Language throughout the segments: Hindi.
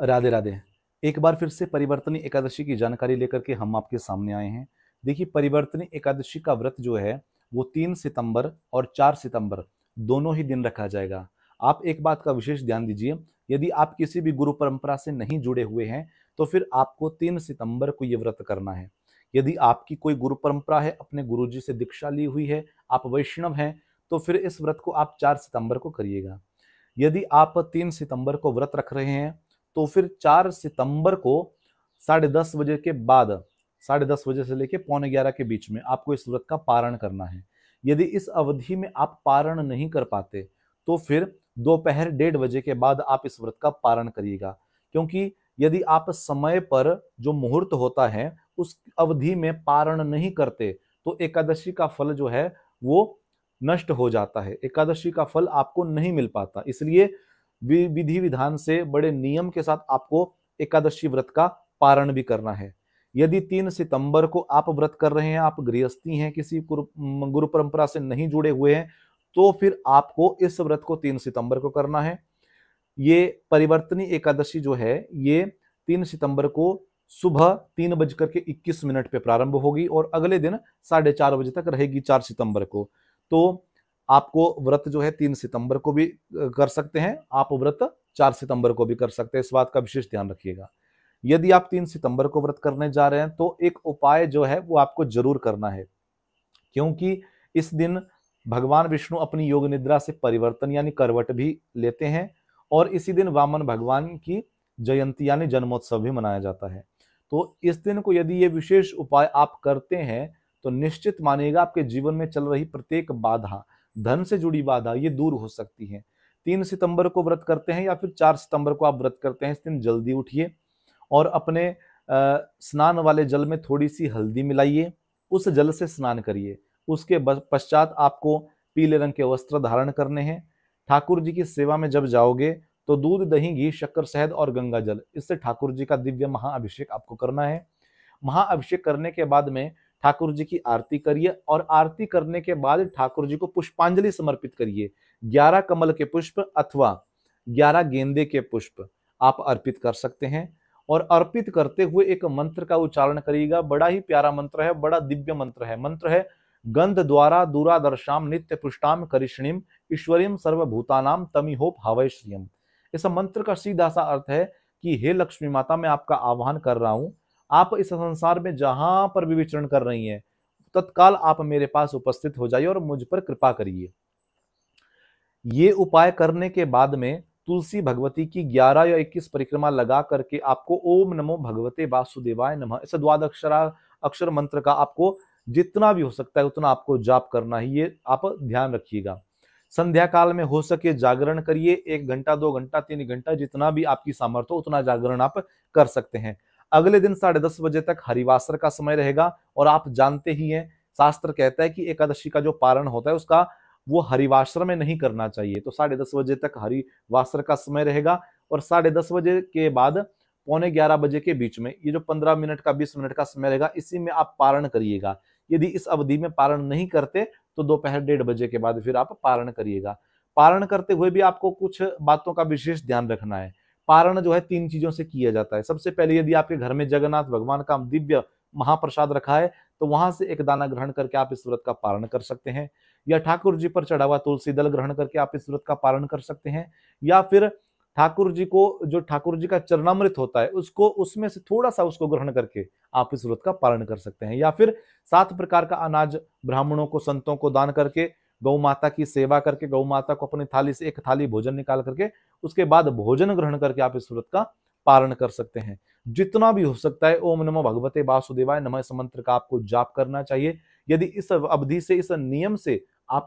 राधे राधे। एक बार फिर से परिवर्तनी एकादशी की जानकारी लेकर के हम आपके सामने आए हैं। देखिए, परिवर्तनी एकादशी का व्रत जो है वो 3 सितंबर और 4 सितंबर दोनों ही दिन रखा जाएगा। आप एक बात का विशेष ध्यान दीजिए, यदि आप किसी भी गुरु परंपरा से नहीं जुड़े हुए हैं तो फिर आपको 3 सितंबर को ये व्रत करना है। यदि आपकी कोई गुरु परंपरा है, अपने गुरुजी से दीक्षा ली हुई है, आप वैष्णव हैं, तो फिर इस व्रत को आप 4 सितंबर को करिएगा। यदि आप 3 सितंबर को व्रत रख रहे हैं तो फिर 4 सितंबर को 10:30 बजे के बाद, 10:30 बजे से लेकर 10:45 के बीच में आपको इस व्रत का पारण करना है। यदि इस अवधि में आप पारण नहीं कर पाते तो फिर दोपहर 1:30 बजे के बाद आप इस व्रत का पारण करिएगा। क्योंकि यदि आप समय पर जो मुहूर्त होता है उस अवधि में पारण नहीं करते तो एकादशी का फल जो है वो नष्ट हो जाता है, एकादशी का फल आपको नहीं मिल पाता। इसलिए विधि विधान से बड़े नियम के साथ आपको एकादशी व्रत का पारण भी करना है। यदि 3 सितंबर को आप व्रत कर रहे हैं, आप गृहस्थी हैं, किसी गुरु परंपरा से नहीं जुड़े हुए हैं, तो फिर आपको इस व्रत को 3 सितंबर को करना है। ये परिवर्तनी एकादशी जो है ये 3 सितंबर को सुबह 3:21 पे प्रारंभ होगी और अगले दिन 4:30 बजे तक रहेगी 4 सितंबर को। तो आपको व्रत जो है 3 सितंबर को भी कर सकते हैं, आप व्रत 4 सितंबर को भी कर सकते हैं, इस बात का विशेष ध्यान रखिएगा। यदि आप 3 सितंबर को व्रत करने जा रहे हैं तो एक उपाय जो है वो आपको जरूर करना है, क्योंकि इस दिन भगवान विष्णु अपनी योग निद्रा से परिवर्तन यानी करवट भी लेते हैं और इसी दिन वामन भगवान की जयंती यानी जन्मोत्सव भी मनाया जाता है। तो इस दिन को यदि ये विशेष उपाय आप करते हैं तो निश्चित मानिएगा आपके जीवन में चल रही प्रत्येक बाधा, धन से जुड़ी बाधा, ये दूर हो सकती है। 3 सितंबर को व्रत करते हैं या फिर 4 सितंबर को आप व्रत करते हैं, इस दिन जल्दी उठिए और अपने स्नान वाले जल में थोड़ी सी हल्दी मिलाइए, उस जल से स्नान करिए। उसके पश्चात आपको पीले रंग के वस्त्र धारण करने हैं। ठाकुर जी की सेवा में जब जाओगे तो दूध, दही, घी, शक्कर, शहद और गंगा जल, इससे ठाकुर जी का दिव्य महाअभिषेक आपको करना है। महाअभिषेक करने के बाद में ठाकुर जी की आरती करिए और आरती करने के बाद ठाकुर जी को पुष्पांजलि समर्पित करिए। 11 कमल के पुष्प अथवा 11 गेंदे के पुष्प आप अर्पित कर सकते हैं और अर्पित करते हुए एक मंत्र का उच्चारण करिएगा। बड़ा ही प्यारा मंत्र है, बड़ा दिव्य मंत्र है। मंत्र है गंध द्वारा दूरादर्शाम नित्य पुष्टाम करिष्णिम ईश्वरीम सर्वभूतानाम तमिहोप हवै श्रियम। इस मंत्र का सीधा सा अर्थ है कि हे लक्ष्मी माता, मैं आपका आह्वान कर रहा हूं, आप इस संसार में जहां पर भी विचरण कर रही हैं तत्काल आप मेरे पास उपस्थित हो जाइए और मुझ पर कृपा करिए। ये उपाय करने के बाद में तुलसी भगवती की 11 या 21 परिक्रमा लगा करके आपको ओम नमो भगवते वासुदेवाय नमः इस द्वादक्षरा अक्षर मंत्र का आपको जितना भी हो सकता है उतना आपको जाप करना है, ये आप ध्यान रखिएगा। संध्या काल में हो सके जागरण करिए, 1 घंटा 2 घंटा 3 घंटा जितना भी आपकी सामर्थ्य हो उतना जागरण आप कर सकते हैं। अगले दिन 10:30 बजे तक हरिवासर का समय रहेगा और आप जानते ही हैं, शास्त्र कहता है कि एकादशी का जो पारण होता है उसका वो हरिवासर में नहीं करना चाहिए। तो 10:30 बजे तक हरिवासर का समय रहेगा और 10:30 बजे के बाद 10:45 बजे के बीच में ये जो 15 मिनट का 20 मिनट का समय रहेगा, इसी में आप पारण करिएगा। यदि इस अवधि में पारण नहीं करते तो दोपहर 1:30 बजे के बाद फिर आप पारण करिएगा। पारण करते हुए भी आपको कुछ बातों का विशेष ध्यान रखना है। पारण जो है 3 चीजों से किया जाता है। सबसे पहले यदि आपके घर में जगन्नाथ भगवान का दिव्य महाप्रसाद रखा है तो वहां से एक दाना ग्रहण करके आप इस व्रत का पारण कर सकते हैं, या ठाकुर जी पर चढ़ा हुआ तुलसी दल ग्रहण करके आप इस व्रत का पारण कर सकते हैं, या फिर ठाकुर जी को जो ठाकुर जी का चरणामृत होता है उसको उसमें से थोड़ा सा उसको ग्रहण करके आप इस व्रत का पारण कर सकते हैं, या फिर 7 प्रकार का अनाज ब्राह्मणों को, संतों को दान करके, गौ माता की सेवा करके, गौ माता को अपनी थाली से एक थाली भोजन निकाल करके उसके बाद भोजन ग्रहण करके आप इस व्रत का पारण कर सकते हैं। जितना भी हो सकता है ओम नमो भगवते वासुदेवाय नमः इस मंत्र का आपको जाप करना चाहिए। यदि इस अवधि से, इस नियम से आप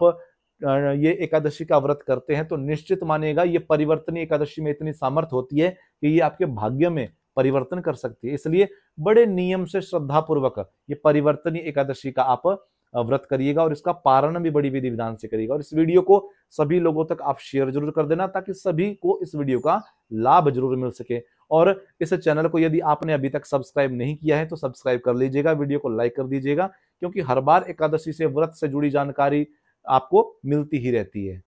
ये एकादशी का व्रत करते हैं तो निश्चित मानिएगा ये परिवर्तनीय एकादशी में इतनी सामर्थ होती है कि ये आपके भाग्य में परिवर्तन कर सकती है। इसलिए बड़े नियम से, श्रद्धा पूर्वक ये परिवर्तनीय एकादशी का आप व्रत करिएगा और इसका पारण भी बड़ी विधि विधान से करिएगा। और इस वीडियो को सभी लोगों तक आप शेयर जरूर कर देना ताकि सभी को इस वीडियो का लाभ जरूर मिल सके। और इस चैनल को यदि आपने अभी तक सब्सक्राइब नहीं किया है तो सब्सक्राइब कर लीजिएगा, वीडियो को लाइक कर दीजिएगा, क्योंकि हर बार एकादशी से व्रत से जुड़ी जानकारी आपको मिलती ही रहती है।